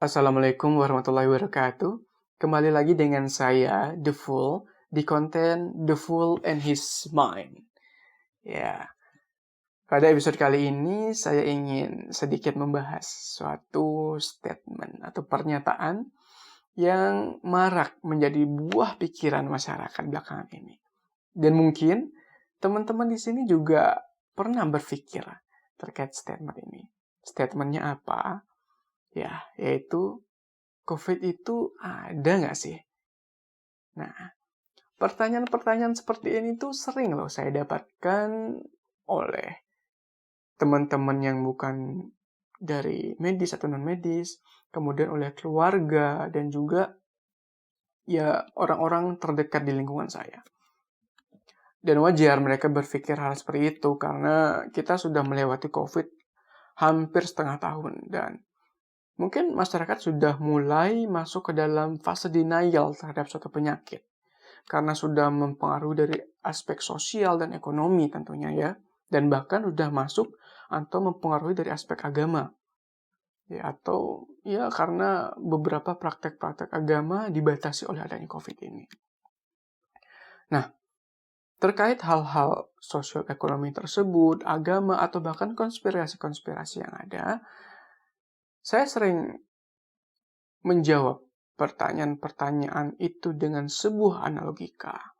Assalamualaikum warahmatullahi wabarakatuh. Kembali lagi dengan saya, The Fool, di konten The Fool and His Mind. Ya, pada episode kali ini saya ingin sedikit membahas suatu statement atau pernyataan yang marak menjadi buah pikiran masyarakat belakangan ini. Dan mungkin teman-teman di sini juga pernah berpikir terkait statement ini. Statementnya apa? Ya, yaitu COVID itu ada nggak sih? Nah, pertanyaan-pertanyaan seperti ini tuh sering loh saya dapatkan oleh teman-teman yang bukan dari medis atau non-medis, kemudian oleh keluarga, dan juga ya orang-orang terdekat di lingkungan saya. Dan wajar mereka berpikir hal seperti itu karena kita sudah melewati COVID hampir setengah tahun dan mungkin masyarakat sudah mulai masuk ke dalam fase denial terhadap suatu penyakit. Karena sudah mempengaruhi dari aspek sosial dan ekonomi tentunya ya. Dan bahkan sudah masuk atau mempengaruhi dari aspek agama. Ya, atau ya karena beberapa praktek-praktek agama dibatasi oleh adanya COVID ini. Nah, terkait hal-hal sosial ekonomi tersebut, agama, atau bahkan konspirasi-konspirasi yang ada, saya sering menjawab pertanyaan-pertanyaan itu dengan sebuah analogika.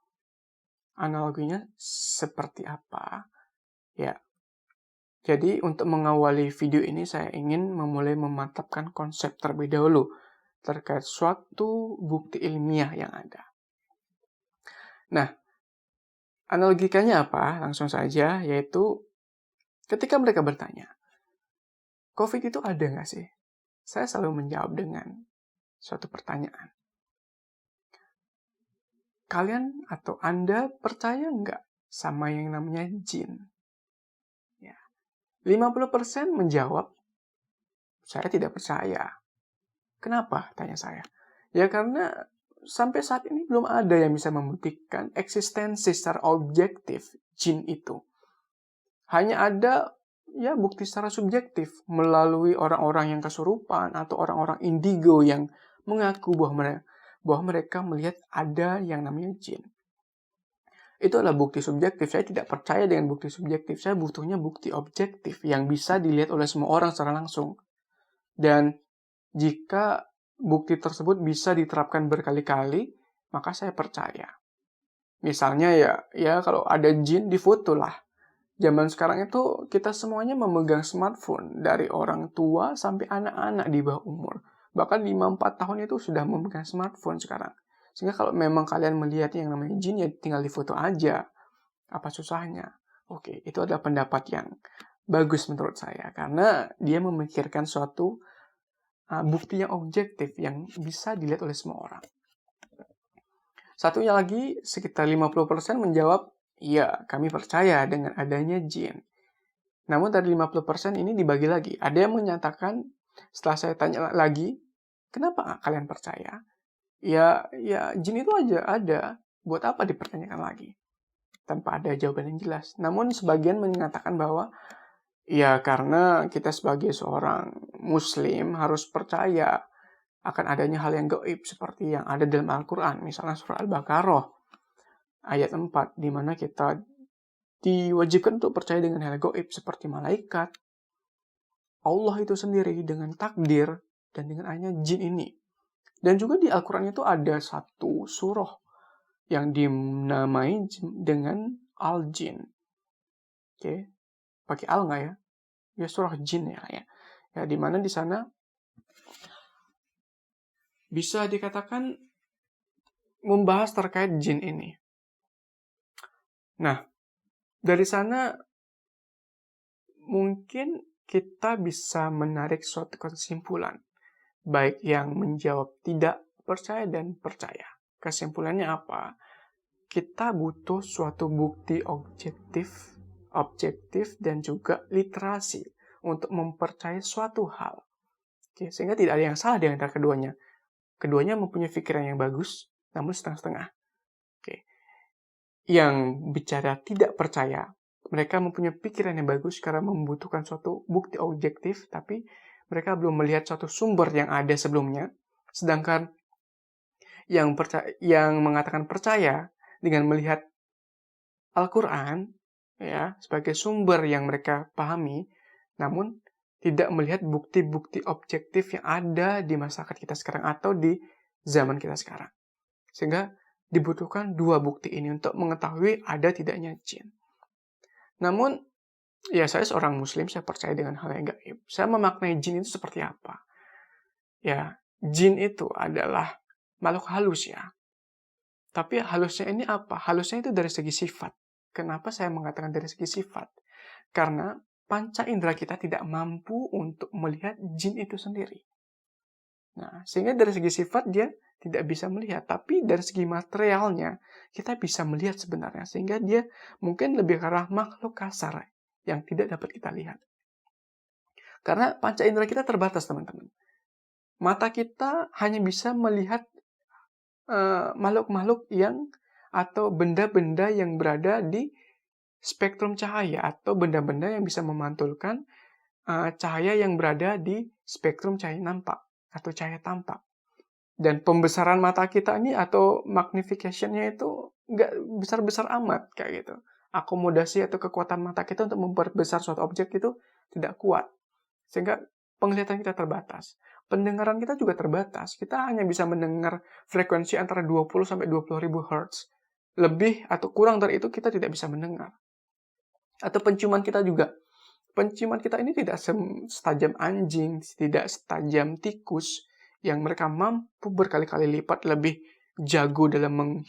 Analoginya seperti apa? Ya, jadi untuk mengawali video ini saya ingin memulai memantapkan konsep terlebih dahulu terkait suatu bukti ilmiah yang ada. Nah, analogikanya apa? Langsung saja, yaitu ketika mereka bertanya, COVID itu ada nggak sih? Saya selalu menjawab dengan suatu pertanyaan. Kalian atau Anda percaya nggak sama yang namanya jin? Ya. 50% menjawab, saya tidak percaya. Kenapa? Tanya saya. Ya karena sampai saat ini belum ada yang bisa membuktikan eksistensi secara objektif jin itu. Hanya ada ya bukti secara subjektif melalui orang-orang yang kesurupan atau orang-orang indigo yang mengaku bahwa mereka melihat ada yang namanya jin. Itu adalah bukti subjektif. Saya tidak percaya dengan bukti subjektif. Saya butuhnya bukti objektif yang bisa dilihat oleh semua orang secara langsung. Dan jika bukti tersebut bisa diterapkan berkali-kali, maka saya percaya. Misalnya ya kalau ada jin, difoto lah. Zaman sekarang itu kita semuanya memegang smartphone, dari orang tua sampai anak-anak di bawah umur. Bahkan 5-4 tahun itu sudah memegang smartphone sekarang. Sehingga kalau memang kalian melihat yang namanya jin, ya tinggal difoto aja. Apa susahnya? Oke, itu adalah pendapat yang bagus menurut saya. Karena dia memikirkan suatu bukti yang objektif yang bisa dilihat oleh semua orang. Satunya lagi, sekitar 50% menjawab, ya kami percaya dengan adanya jin. Namun dari 50% ini dibagi lagi. Ada yang menyatakan, setelah saya tanya lagi, kenapa kalian percaya? Ya jin itu aja ada. Buat apa dipertanyakan lagi? Tanpa ada jawaban yang jelas. Namun sebagian mengatakan bahwa ya karena kita sebagai seorang muslim harus percaya akan adanya hal yang gaib seperti yang ada dalam Al-Quran. Misalnya surah Al-Baqarah ayat 4, di mana kita diwajibkan untuk percaya dengan hal gaib seperti malaikat, Allah itu sendiri, dengan takdir, dan dengan adanya jin ini. Dan juga di Al-Quran itu ada satu surah yang dinamai dengan Al-Jin. Oke, pakai al nggak ya? Ya surah jin ya. Ya, di mana di sana bisa dikatakan membahas terkait jin ini. Nah, dari sana mungkin kita bisa menarik suatu kesimpulan, baik yang menjawab tidak percaya dan percaya. Kesimpulannya apa? Kita butuh suatu bukti objektif dan juga literasi untuk mempercayai suatu hal. Oke, sehingga tidak ada yang salah di antara keduanya. Keduanya mempunyai pikiran yang bagus, namun setengah-setengah. Oke. Yang bicara tidak percaya, mereka mempunyai pikiran yang bagus karena membutuhkan suatu bukti objektif, tapi mereka belum melihat suatu sumber yang ada sebelumnya, sedangkan yang mengatakan percaya dengan melihat Al-Quran ya sebagai sumber yang mereka pahami, namun tidak melihat bukti-bukti objektif yang ada di masyarakat kita sekarang atau di zaman kita sekarang. Sehingga dibutuhkan dua bukti ini untuk mengetahui ada tidaknya jin. Namun, ya saya seorang muslim, saya percaya dengan hal yang gaib. Saya memaknai jin itu seperti apa? Ya, jin itu adalah makhluk halus ya. Tapi halusnya ini apa? Halusnya itu dari segi sifat. Kenapa saya mengatakan dari segi sifat? Karena panca indera kita tidak mampu untuk melihat jin itu sendiri. Nah, sehingga dari segi sifat dia tidak bisa melihat, tapi dari segi materialnya kita bisa melihat sebenarnya, sehingga dia mungkin lebih ke arah makhluk kasar yang tidak dapat kita lihat. Karena panca indera kita terbatas, teman-teman. Mata kita hanya bisa melihat makhluk-makhluk yang atau benda-benda yang berada di spektrum cahaya atau benda-benda yang bisa memantulkan cahaya yang berada di spektrum cahaya nampak atau cahaya tampak. Dan pembesaran mata kita ini atau magnification-nya itu nggak besar-besar amat kayak gitu. Akomodasi atau kekuatan mata kita untuk memperbesar suatu objek itu tidak kuat. Sehingga penglihatan kita terbatas. Pendengaran kita juga terbatas. Kita hanya bisa mendengar frekuensi antara 20 sampai 20 ribu Hz. Lebih atau kurang dari itu kita tidak bisa mendengar. Atau penciuman kita juga. Penciuman kita ini tidak setajam anjing, tidak setajam tikus, yang mereka mampu berkali-kali lipat lebih jago dalam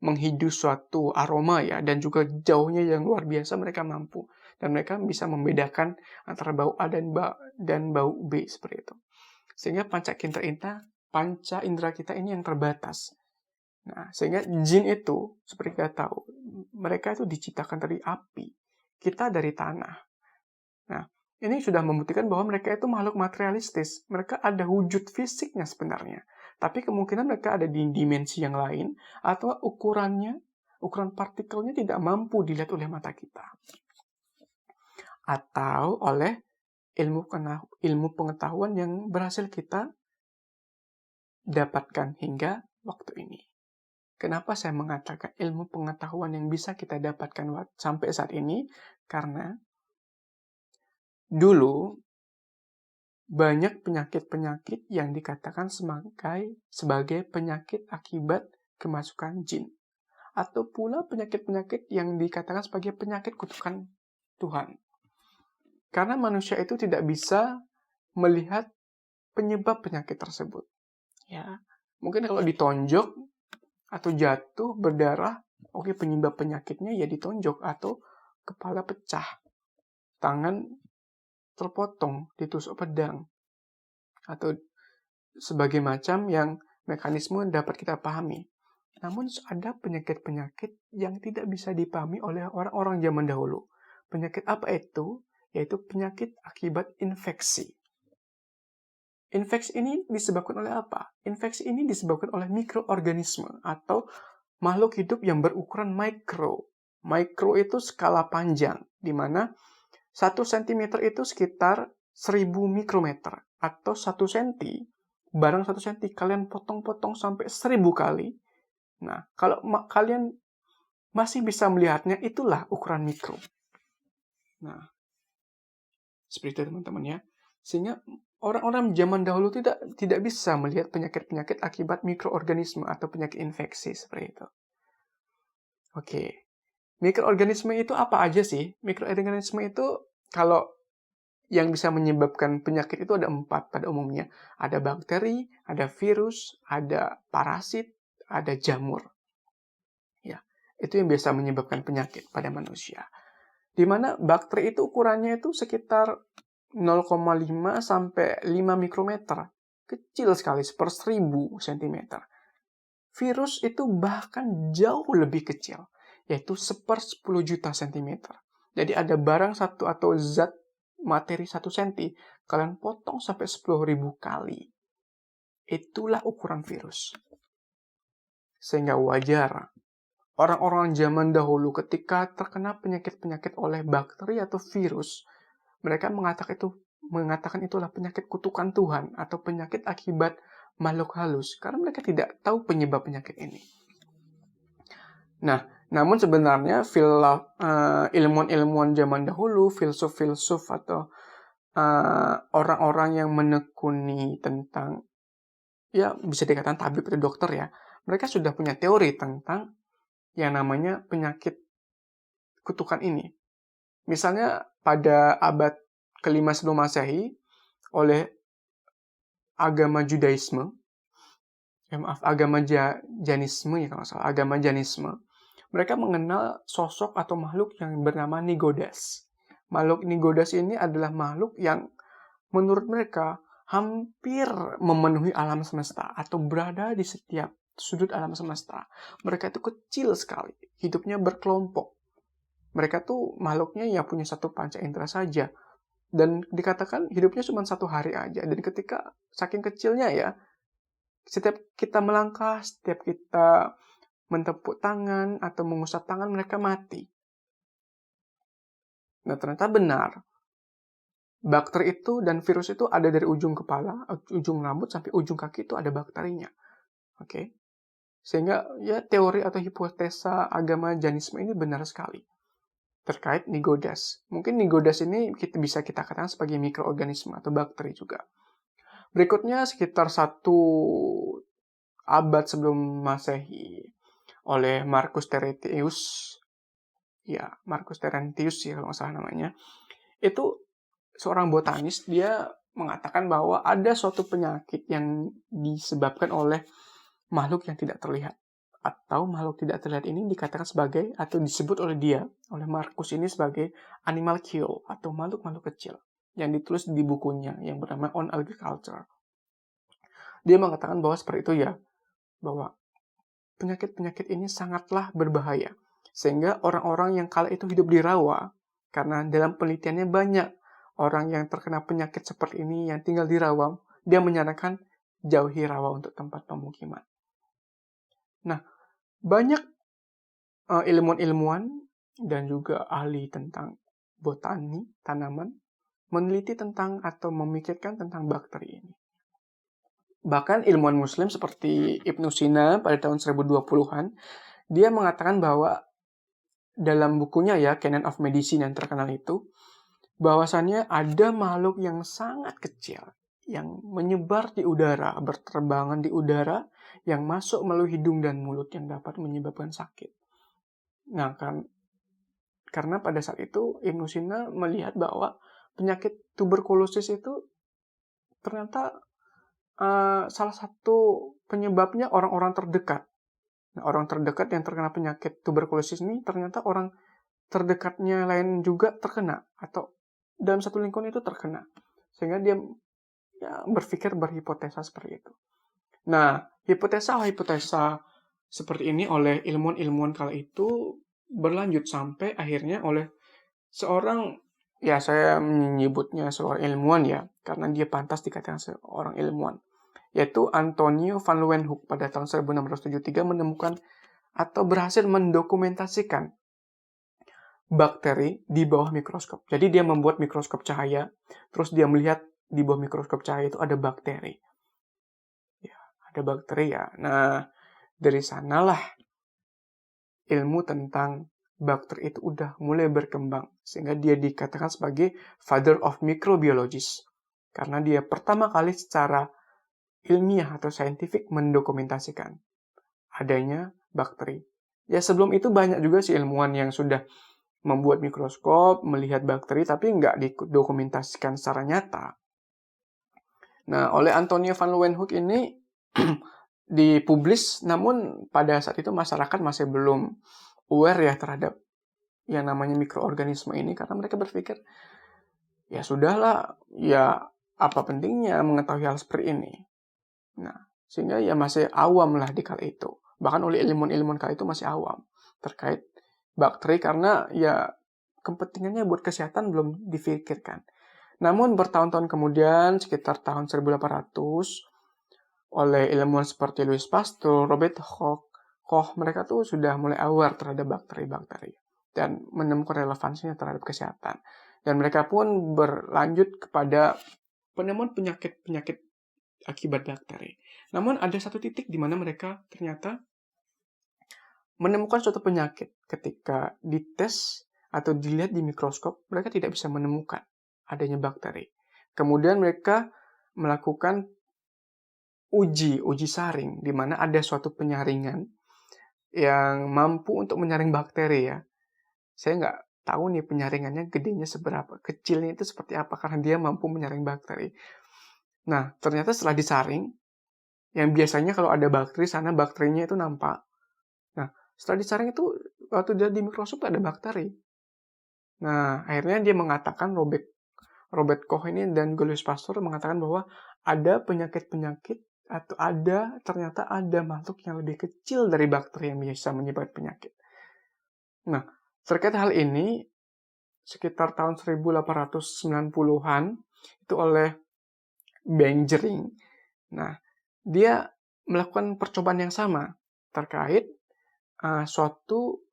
menghidu suatu aroma ya, dan juga jauhnya yang luar biasa mereka mampu. Dan mereka bisa membedakan antara bau A dan bau B seperti itu. Sehingga panca indera kita ini yang terbatas. Nah, sehingga jin itu, seperti kita tahu, mereka itu diciptakan dari api. Kita dari tanah. Nah, ini sudah membuktikan bahwa mereka itu makhluk materialistis. Mereka ada wujud fisiknya sebenarnya. Tapi kemungkinan mereka ada di dimensi yang lain, atau ukuran partikelnya tidak mampu dilihat oleh mata kita. Atau oleh ilmu pengetahuan yang berhasil kita dapatkan hingga waktu ini. Kenapa saya mengatakan ilmu pengetahuan yang bisa kita dapatkan sampai saat ini? Karena dulu banyak penyakit-penyakit yang dikatakan sebagai penyakit akibat kemasukan jin. Atau pula penyakit-penyakit yang dikatakan sebagai penyakit kutukan Tuhan. Karena manusia itu tidak bisa melihat penyebab penyakit tersebut. Ya, mungkin kalau ditonjok atau jatuh berdarah, oke, penyebab penyakitnya ya ditonjok atau kepala pecah, tangan terpotong, ditusuk pedang, atau sebagai macam yang mekanisme dapat kita pahami. Namun ada penyakit-penyakit yang tidak bisa dipahami oleh orang-orang zaman dahulu. Penyakit apa itu? Yaitu penyakit akibat infeksi. Infeksi ini disebabkan oleh apa? Infeksi ini disebabkan oleh mikroorganisme atau makhluk hidup yang berukuran mikro. Mikro itu skala panjang, di mana 1 cm itu sekitar 1000 mikrometer. Atau 1 cm, barang 1 cm kalian potong-potong sampai 1000 kali. Nah, kalau kalian masih bisa melihatnya, itulah ukuran mikro. Nah, seperti itu teman-teman ya. Sehingga orang-orang zaman dahulu tidak bisa melihat penyakit-penyakit akibat mikroorganisme atau penyakit infeksi seperti itu. Oke. Mikroorganisme itu apa aja sih? Mikroorganisme itu kalau yang bisa menyebabkan penyakit itu ada 4 pada umumnya. Ada bakteri, ada virus, ada parasit, ada jamur. Ya, itu yang biasa menyebabkan penyakit pada manusia. Di mana bakteri itu ukurannya itu sekitar 0,5 sampai 5 mikrometer. Kecil sekali, 1/1000 cm. Virus itu bahkan jauh lebih kecil, yaitu 1/10 juta cm. Jadi ada barang satu atau zat materi 1 cm, kalian potong sampai 10.000 kali. Itulah ukuran virus. Sehingga wajar orang-orang zaman dahulu ketika terkena penyakit-penyakit oleh bakteri atau virus, mereka mengatakan itu mengatakan itulah penyakit kutukan Tuhan atau penyakit akibat makhluk halus karena mereka tidak tahu penyebab penyakit ini. Nah, namun sebenarnya ilmuwan-ilmuwan zaman dahulu, filsuf-filsuf atau orang-orang yang menekuni tentang, ya bisa dikatakan tabib atau dokter ya, mereka sudah punya teori tentang yang namanya penyakit kutukan ini. Misalnya pada abad ke-5 sebelum Masehi, oleh agama Judaisme, agama Janisme ya kalau nggak salah, agama Janisme, mereka mengenal sosok atau makhluk yang bernama Nigodas. Makhluk Nigodas ini adalah makhluk yang menurut mereka hampir memenuhi alam semesta atau berada di setiap sudut alam semesta. Mereka itu kecil sekali, hidupnya berkelompok. Mereka tuh makhluknya yang punya satu panca indera saja. Dan dikatakan hidupnya cuma 1 hari aja. Dan ketika saking kecilnya ya, setiap kita melangkah, setiap kita mentepuk tangan atau mengusap tangan, mereka mati. Nah, ternyata benar. Bakteri itu dan virus itu ada dari ujung kepala, ujung rambut, sampai ujung kaki itu ada bakterinya. Oke? Sehingga ya teori atau hipotesa agama Janisme ini benar sekali terkait Nigodas. Mungkin Nigodas ini bisa kita katakan sebagai mikroorganisme atau bakteri juga. Berikutnya sekitar 1 abad sebelum Masehi oleh Marcus Terentius ya kalau nggak salah namanya, itu seorang botanis, dia mengatakan bahwa ada suatu penyakit yang disebabkan oleh makhluk yang tidak terlihat. Atau makhluk tidak terlihat ini dikatakan sebagai, atau disebut oleh Marcus ini sebagai animal kill, atau makhluk-makhluk kecil, yang ditulis di bukunya yang bernama On Agriculture. Dia mengatakan bahwa seperti itu ya, bahwa penyakit-penyakit ini sangatlah berbahaya. Sehingga orang-orang yang kala itu hidup di rawa, karena dalam penelitiannya banyak orang yang terkena penyakit seperti ini yang tinggal di rawa, dia menyarankan jauhi rawa untuk tempat pemukiman. Nah, banyak ilmuwan-ilmuwan dan juga ahli tentang botani, tanaman, meneliti tentang atau memikirkan tentang bakteri ini. Bahkan ilmuwan muslim seperti Ibnu Sina pada tahun 1020-an, dia mengatakan bahwa dalam bukunya ya, Canon of Medicine yang terkenal itu, bahwasannya ada makhluk yang sangat kecil, yang menyebar di udara, berterbangan di udara, yang masuk melalui hidung dan mulut yang dapat menyebabkan sakit. Nah, karena pada saat itu Ibnu Sina melihat bahwa penyakit tuberkulosis itu ternyata salah satu penyebabnya orang-orang terdekat. Nah, orang terdekat yang terkena penyakit tuberkulosis ini ternyata orang terdekatnya lain juga terkena, atau dalam satu lingkungan itu terkena. Sehingga dia berhipotesa seperti itu. Nah, hipotesa seperti ini oleh ilmuwan-ilmuwan kala itu berlanjut sampai akhirnya oleh seorang, ya saya menyebutnya seorang ilmuwan ya, karena dia pantas dikatakan seorang ilmuwan, yaitu Antonio van Leeuwenhoek pada tahun 1673 menemukan atau berhasil mendokumentasikan bakteri di bawah mikroskop. Jadi dia membuat mikroskop cahaya, terus dia melihat di bawah mikroskop cahaya itu ada bakteri. Ya, ada bakteri ya. Nah, dari sanalah ilmu tentang bakteri itu udah mulai berkembang. Sehingga dia dikatakan sebagai father of microbiologist. Karena dia pertama kali secara ilmiah atau saintifik mendokumentasikan adanya bakteri. Ya sebelum itu banyak juga sih ilmuwan yang sudah membuat mikroskop, melihat bakteri, tapi nggak didokumentasikan secara nyata. Nah, oleh Antonio van Leeuwenhoek ini dipublis, namun pada saat itu masyarakat masih belum aware ya terhadap yang namanya mikroorganisme ini, karena mereka berpikir, ya sudahlah, ya apa pentingnya mengetahui hal seperti ini. Nah, sehingga ya masih awam lah di kala itu. Bahkan oleh ilmuwan-ilmuwan kala itu masih awam terkait bakteri, karena ya kepentingannya buat kesehatan belum difikirkan. Namun bertahun-tahun kemudian, sekitar tahun 1800, oleh ilmuwan seperti Louis Pasteur, Robert Koch, mereka tuh sudah mulai aware terhadap bakteri-bakteri dan menemukan relevansinya terhadap kesehatan. Dan mereka pun berlanjut kepada penemuan penyakit-penyakit akibat bakteri. Namun ada satu titik di mana mereka ternyata menemukan suatu penyakit. Ketika dites atau dilihat di mikroskop, mereka tidak bisa menemukan adanya bakteri. Kemudian mereka melakukan uji saring, di mana ada suatu penyaringan yang mampu untuk menyaring bakteri ya. Saya nggak tahu nih penyaringannya gedenya seberapa, kecilnya itu seperti apa, karena dia mampu menyaring bakteri. Nah, ternyata setelah disaring, yang biasanya kalau ada bakteri sana, bakterinya itu nampak. Nah, setelah disaring itu, waktu dia di mikroskop ada bakteri. Nah, akhirnya dia mengatakan, Robert Koch ini dan Julius Pasteur mengatakan bahwa ada penyakit-penyakit atau ternyata ada makhluk yang lebih kecil dari bakteri yang bisa menyebabkan penyakit. Nah, terkait hal ini, sekitar tahun 1890-an, itu oleh Bengering. Nah, dia melakukan percobaan yang sama terkait suatu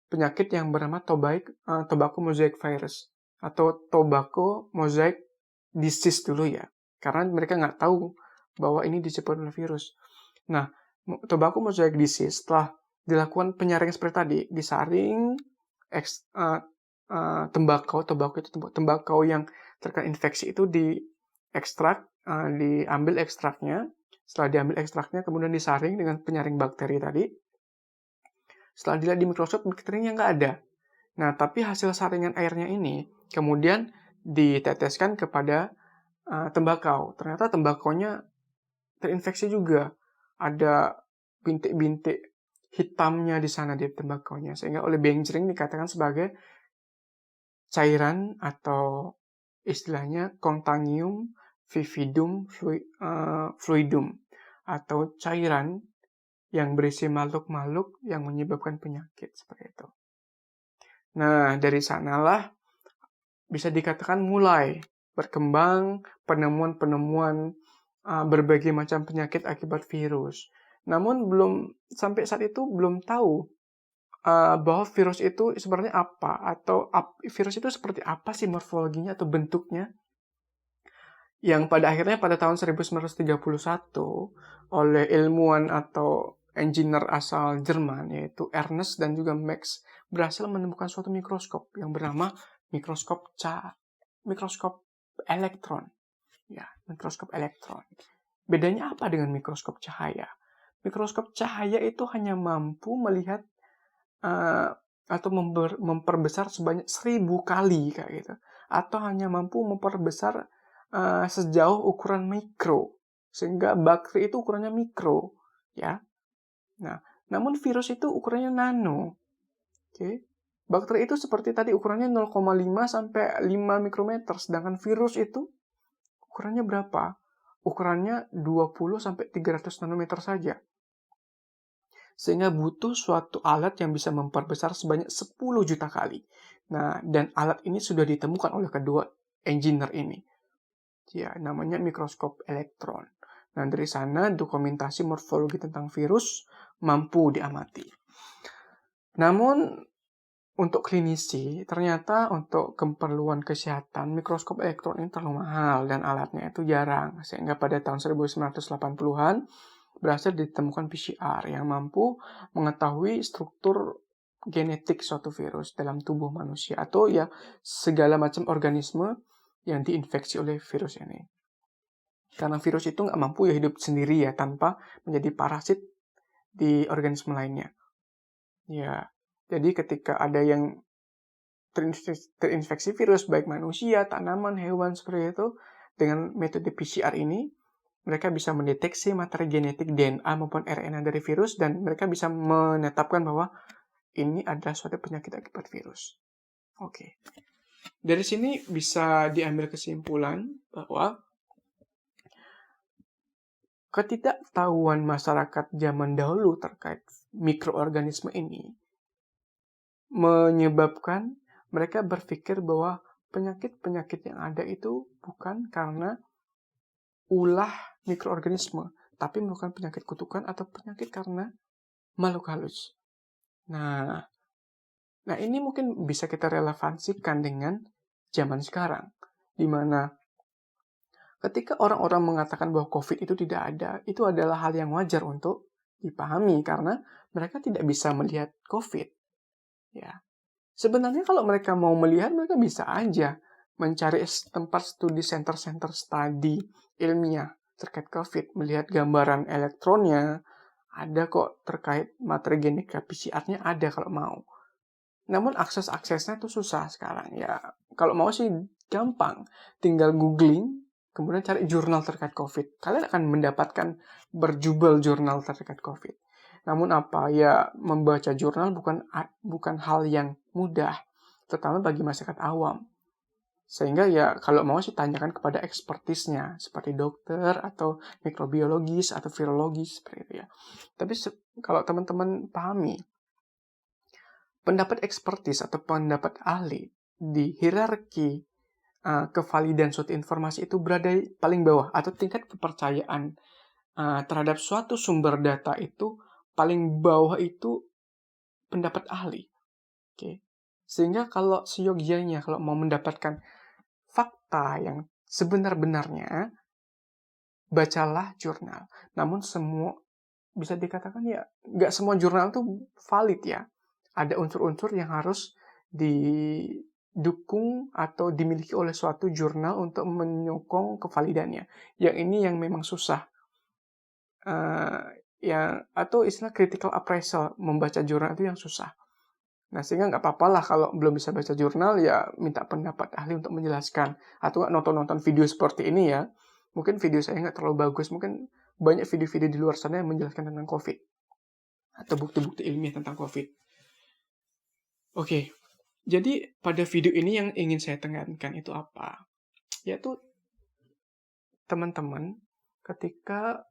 penyakit yang bernama tobacco mosaic virus atau tobacco mosaic disease dulu ya, karena mereka nggak tahu bahwa ini disebabkan oleh virus. Nah, tobacco mosaic disease setelah dilakukan penyaringan seperti tadi, disaring tembakau yang terkena infeksi itu diekstrak, diambil ekstraknya. Setelah diambil ekstraknya, kemudian disaring dengan penyaring bakteri tadi. Setelah dilihat di mikroskop, bakterinya nggak ada. Nah, tapi hasil saringan airnya ini kemudian diteteskan kepada tembakau. Ternyata tembakaunya terinfeksi juga. Ada bintik-bintik hitamnya di sana di tembakaunya. Sehingga oleh Bengering dikatakan sebagai cairan atau istilahnya Contagium vividum fluidum atau cairan yang berisi makhluk-makhluk yang menyebabkan penyakit seperti itu. Nah, dari sanalah bisa dikatakan mulai berkembang penemuan-penemuan berbagai macam penyakit akibat virus. Namun sampai saat itu belum tahu bahwa virus itu sebenarnya apa, atau virus itu seperti apa sih morfologinya atau bentuknya. Yang pada akhirnya pada tahun 1931 oleh ilmuwan atau engineer asal Jerman yaitu Ernst dan juga Max berhasil menemukan suatu mikroskop yang bernama mikroskop elektron. Ya, mikroskop elektron. Bedanya apa dengan mikroskop cahaya? Mikroskop cahaya itu hanya mampu melihat atau memperbesar sebanyak 1000 kali kayak gitu, atau hanya mampu memperbesar sejauh ukuran mikro, sehingga bakteri itu ukurannya mikro, ya. Nah, namun virus itu ukurannya nano. Oke. Bakteri itu seperti tadi ukurannya 0,5 sampai 5 mikrometer, sedangkan virus itu ukurannya berapa? Ukurannya 20 sampai 300 nanometer saja. Sehingga butuh suatu alat yang bisa memperbesar sebanyak 10 juta kali. Nah, dan alat ini sudah ditemukan oleh kedua engineer ini. Ya, namanya mikroskop elektron. Nah, dari sana dokumentasi morfologi tentang virus mampu diamati. Namun, untuk klinisi, ternyata untuk keperluan kesehatan, mikroskop elektron ini terlalu mahal dan alatnya itu jarang. Sehingga pada tahun 1980-an, berhasil ditemukan PCR yang mampu mengetahui struktur genetik suatu virus dalam tubuh manusia atau ya segala macam organisme yang diinfeksi oleh virus ini. Karena virus itu nggak mampu ya hidup sendiri ya tanpa menjadi parasit di organisme lainnya. Ya, jadi ketika ada yang terinfeksi virus baik manusia, tanaman, hewan seperti itu, dengan metode PCR ini mereka bisa mendeteksi materi genetik DNA maupun RNA dari virus dan mereka bisa menetapkan bahwa ini adalah suatu penyakit akibat virus. Oke. Dari sini bisa diambil kesimpulan bahwa ketidaktahuan masyarakat zaman dahulu terkait mikroorganisme ini menyebabkan mereka berpikir bahwa penyakit-penyakit yang ada itu bukan karena ulah mikroorganisme, tapi merupakan penyakit kutukan atau penyakit karena makhluk halus. Nah ini mungkin bisa kita relevansikan dengan zaman sekarang, di mana ketika orang-orang mengatakan bahwa COVID itu tidak ada, itu adalah hal yang wajar untuk dipahami karena mereka tidak bisa melihat COVID. Ya, sebenarnya kalau mereka mau melihat, mereka bisa aja mencari tempat studi center-center studi ilmiah terkait COVID, melihat gambaran elektronnya, ada kok terkait materi genetika PCR-nya ada kalau mau. Namun aksesnya itu susah sekarang ya. Kalau mau sih gampang, tinggal googling, kemudian cari jurnal terkait COVID. Kalian akan mendapatkan berjubel jurnal terkait COVID. Namun apa ya, membaca jurnal bukan hal yang mudah, terutama bagi masyarakat awam. Sehingga ya kalau mau sih tanyakan kepada ekspertisnya, seperti dokter atau mikrobiologis atau virologis seperti itu ya. Tapi kalau teman-teman pahami, pendapat ekspertis atau pendapat ahli di hierarki kevalidan suatu informasi itu berada paling bawah, atau tingkat kepercayaan terhadap suatu sumber data itu paling bawah itu pendapat ahli. Oke. Sehingga kalau seyogyanya kalau mau mendapatkan fakta yang sebenar-benarnya, bacalah jurnal. Namun semua bisa dikatakan ya nggak semua jurnal itu valid ya. Ada unsur-unsur yang harus didukung atau dimiliki oleh suatu jurnal untuk menyokong kevalidannya. Yang ini yang memang susah. Atau istilah critical appraisal, membaca jurnal itu yang susah. Nah, sehingga nggak apa-apa lah kalau belum bisa baca jurnal, ya minta pendapat ahli untuk menjelaskan. Atau nggak nonton-nonton video seperti ini ya. Mungkin video saya nggak terlalu bagus, mungkin banyak video-video di luar sana yang menjelaskan tentang COVID. Atau bukti-bukti ilmiah tentang COVID. Oke, jadi pada video ini yang ingin saya tekankan itu apa? Yaitu teman-teman ketika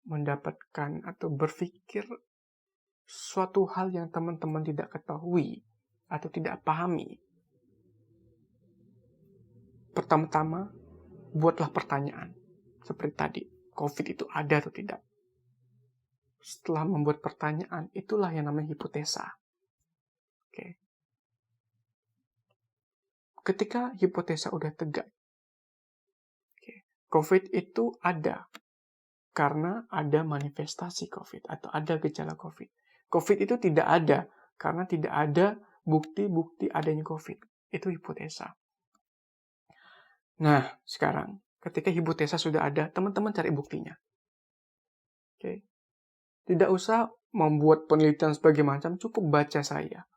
mendapatkan atau berpikir suatu hal yang teman-teman tidak ketahui atau tidak pahami, pertama-tama buatlah pertanyaan. Seperti tadi, COVID itu ada atau tidak? Setelah membuat pertanyaan, itulah yang namanya hipotesa. Oke. Ketika hipotesa udah tegak, COVID itu ada karena ada manifestasi COVID atau ada gejala COVID. COVID itu tidak ada karena tidak ada bukti-bukti adanya COVID. Itu hipotesa. Nah, sekarang ketika hipotesa sudah ada, teman-teman cari buktinya. Oke. Tidak usah membuat penelitian sebagai macam, cukup baca saya.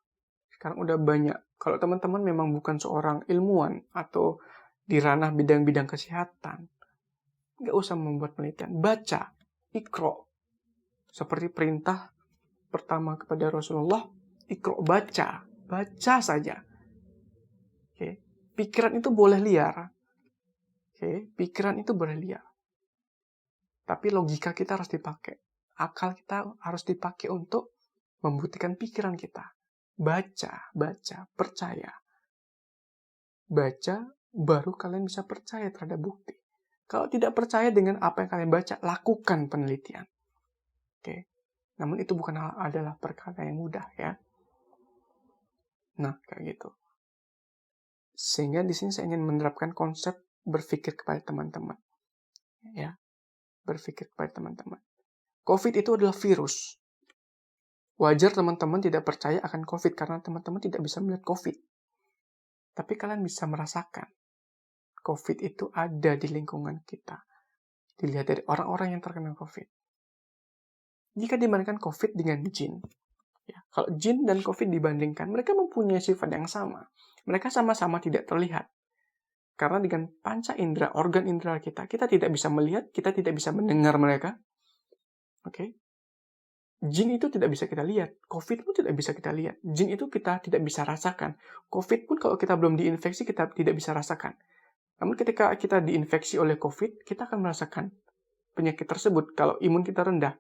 Sekarang udah banyak. Kalau teman-teman memang bukan seorang ilmuwan atau di ranah bidang-bidang kesehatan, nggak usah membuat penelitian. Baca, ikro. Seperti perintah pertama kepada Rasulullah, ikro, baca. Baca saja. Oke. Pikiran itu boleh liar. Oke. Pikiran itu boleh liar. Tapi logika kita harus dipakai. Akal kita harus dipakai untuk membuktikan pikiran kita. Baca, percaya. Baca, baru kalian bisa percaya terhadap bukti. Kalau tidak percaya dengan apa yang kalian baca, lakukan penelitian. Oke. Namun itu bukan adalah perkara yang mudah ya. Nah, kayak gitu. Sehingga di sini saya ingin menerapkan konsep berpikir kepada teman-teman. Ya. Berpikir kepada teman-teman. COVID itu adalah virus. Wajar teman-teman tidak percaya akan COVID karena teman-teman tidak bisa melihat COVID. Tapi kalian bisa merasakan COVID itu ada di lingkungan kita. Dilihat dari orang-orang yang terkena COVID. Jika dibandingkan COVID dengan jin, ya, kalau jin dan COVID dibandingkan, mereka mempunyai sifat yang sama. Mereka sama-sama tidak terlihat. Karena dengan panca indera, organ indera kita tidak bisa melihat, kita tidak bisa mendengar mereka. Oke. Jin itu tidak bisa kita lihat, COVID pun tidak bisa kita lihat. Jin itu kita tidak bisa rasakan. COVID pun kalau kita belum diinfeksi, kita tidak bisa rasakan. Namun ketika kita diinfeksi oleh COVID, kita akan merasakan penyakit tersebut kalau imun kita rendah.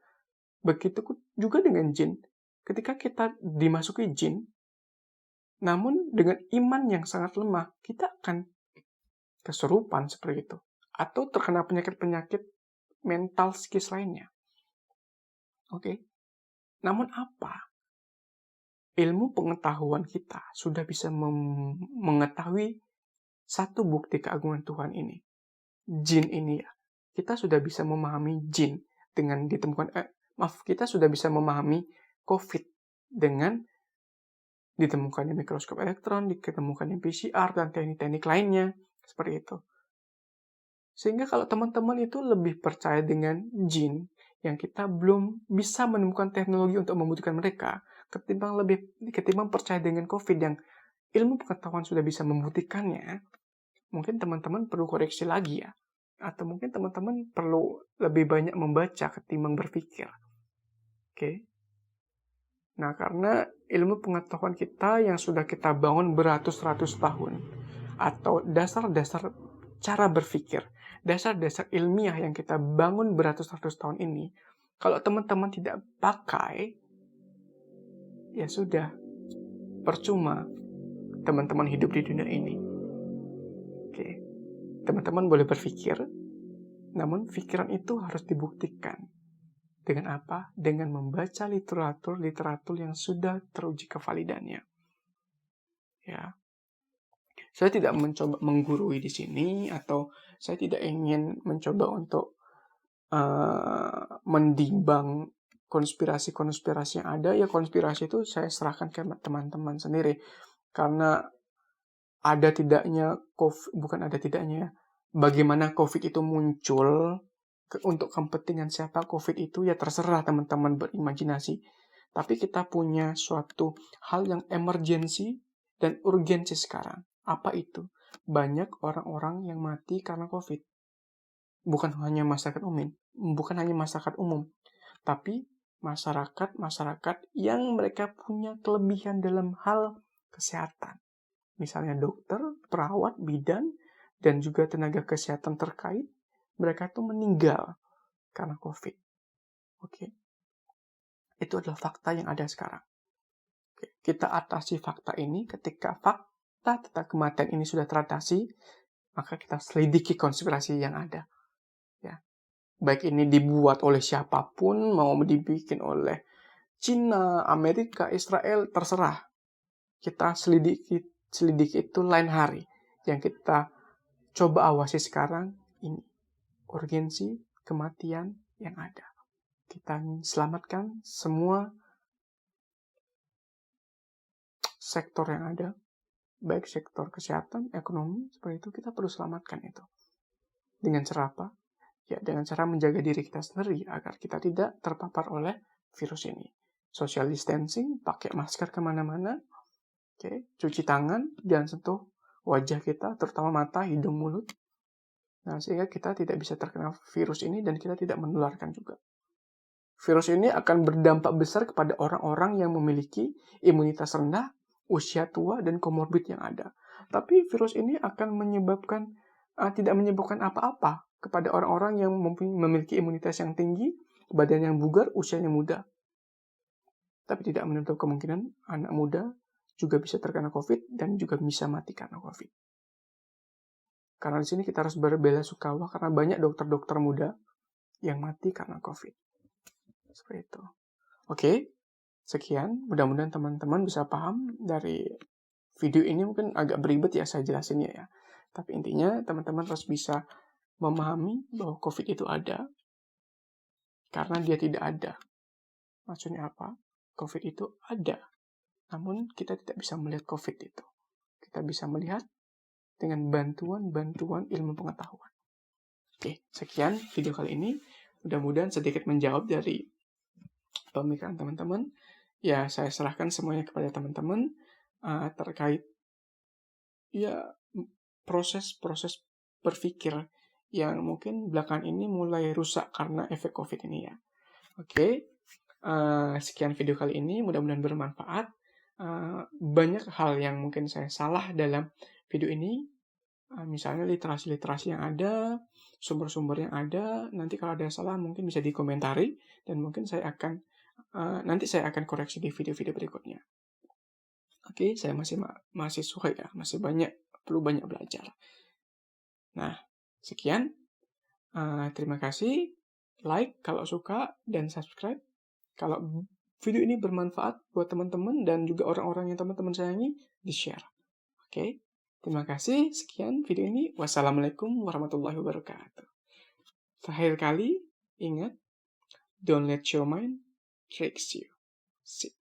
Begitu juga dengan jin. Ketika kita dimasuki jin, namun dengan iman yang sangat lemah, kita akan kesurupan seperti itu. Atau terkena penyakit-penyakit mental psikis lainnya. Oke. Namun apa? Ilmu pengetahuan kita sudah bisa mengetahui satu bukti keagungan Tuhan ini. Jin ini ya. Kita sudah bisa memahami jin dengan ditemukan, kita sudah bisa memahami COVID dengan ditemukannya mikroskop elektron, ditemukannya PCR, dan teknik-teknik lainnya. Seperti itu. Sehingga kalau teman-teman itu lebih percaya dengan jin, yang kita belum bisa menemukan teknologi untuk membuktikan mereka, ketimbang percaya dengan COVID yang ilmu pengetahuan sudah bisa membuktikannya, mungkin teman-teman perlu koreksi lagi ya. Atau mungkin teman-teman perlu lebih banyak membaca ketimbang berpikir. Oke? Nah, karena ilmu pengetahuan kita yang sudah kita bangun beratus-ratus tahun, atau dasar-dasar cara berpikir, dasar-dasar ilmiah yang kita bangun beratus-ratus tahun ini, kalau teman-teman tidak pakai, ya sudah, percuma teman-teman hidup di dunia ini. Oke. Teman-teman boleh berpikir, namun pikiran itu harus dibuktikan. Dengan apa? Dengan membaca literatur yang sudah teruji kevalidannya. Ya. Saya tidak mencoba menggurui di sini, atau saya tidak ingin mencoba untuk mendimbang konspirasi-konspirasi yang ada. Ya, konspirasi itu saya serahkan ke teman-teman sendiri. Karena ada tidaknya bagaimana COVID itu muncul, untuk kepentingan siapa COVID itu, ya terserah teman-teman berimajinasi. Tapi kita punya suatu hal yang emergensi dan urgensi sekarang. Apa itu? Banyak orang-orang yang mati karena COVID. Bukan hanya masyarakat umum, tapi masyarakat yang mereka punya kelebihan dalam hal kesehatan. Misalnya dokter, perawat, bidan, dan juga tenaga kesehatan terkait, mereka tuh meninggal karena COVID. Oke. Itu adalah fakta yang ada sekarang. Oke. Kita atasi fakta ini. Ketika fakta tentang kematian ini sudah teratasi, maka kita selidiki konspirasi yang ada. Ya. Baik ini dibuat oleh siapapun, mau dibikin oleh Cina, Amerika, Israel, terserah. Kita selidiki itu lain hari. Yang kita coba awasi sekarang ini. Urgensi kematian yang ada. Kita selamatkan semua sektor yang ada, baik sektor kesehatan, ekonomi, seperti itu kita perlu selamatkan itu. Dengan cara apa? Ya, dengan cara menjaga diri kita sendiri agar kita tidak terpapar oleh virus ini. Social distancing, pakai masker kemana-mana, cuci tangan, jangan sentuh wajah kita, terutama mata, hidung, mulut. Nah, sehingga kita tidak bisa terkena virus ini dan kita tidak menularkan juga. Virus ini akan berdampak besar kepada orang-orang yang memiliki imunitas rendah, usia tua, dan komorbid yang ada. Tapi virus ini akan tidak menyebabkan apa-apa kepada orang-orang yang memiliki imunitas yang tinggi, badan yang bugar, usianya muda. Tapi tidak menutup kemungkinan anak muda juga bisa terkena COVID dan juga bisa mati karena COVID. Karena di sini kita harus berbela-sungkawa karena banyak dokter-dokter muda yang mati karena COVID. Seperti itu. Oke, sekian. Mudah-mudahan teman-teman bisa paham dari video ini. Mungkin agak beribet ya saya jelasinnya ya. Tapi intinya teman-teman harus bisa memahami bahwa COVID itu ada karena dia tidak ada. Maksudnya apa? COVID itu ada. Namun kita tidak bisa melihat COVID itu. Kita bisa melihat dengan bantuan ilmu pengetahuan. Oke, sekian video kali ini. Mudah-mudahan sedikit menjawab dari pemikiran teman-teman. Ya, saya serahkan semuanya kepada teman-teman terkait ya proses-proses berpikir yang mungkin belakangan ini mulai rusak karena efek COVID ini ya. Oke, sekian video kali ini. Mudah-mudahan bermanfaat. Banyak hal yang mungkin saya salah dalam video ini. Misalnya literasi-literasi yang ada, sumber-sumber yang ada. Nanti kalau ada yang salah mungkin bisa dikomentari dan mungkin nanti saya akan koreksi di video-video berikutnya. Oke, saya masih mahasiswa ya, masih perlu banyak belajar. Nah, sekian. Terima kasih. Like kalau suka dan subscribe kalau video ini bermanfaat buat teman-teman dan juga orang-orang yang teman-teman sayangi, di-share. Oke? Terima kasih, sekian video ini. Wassalamualaikum warahmatullahi wabarakatuh. Terakhir kali, ingat, don't let your mind tricks you. See.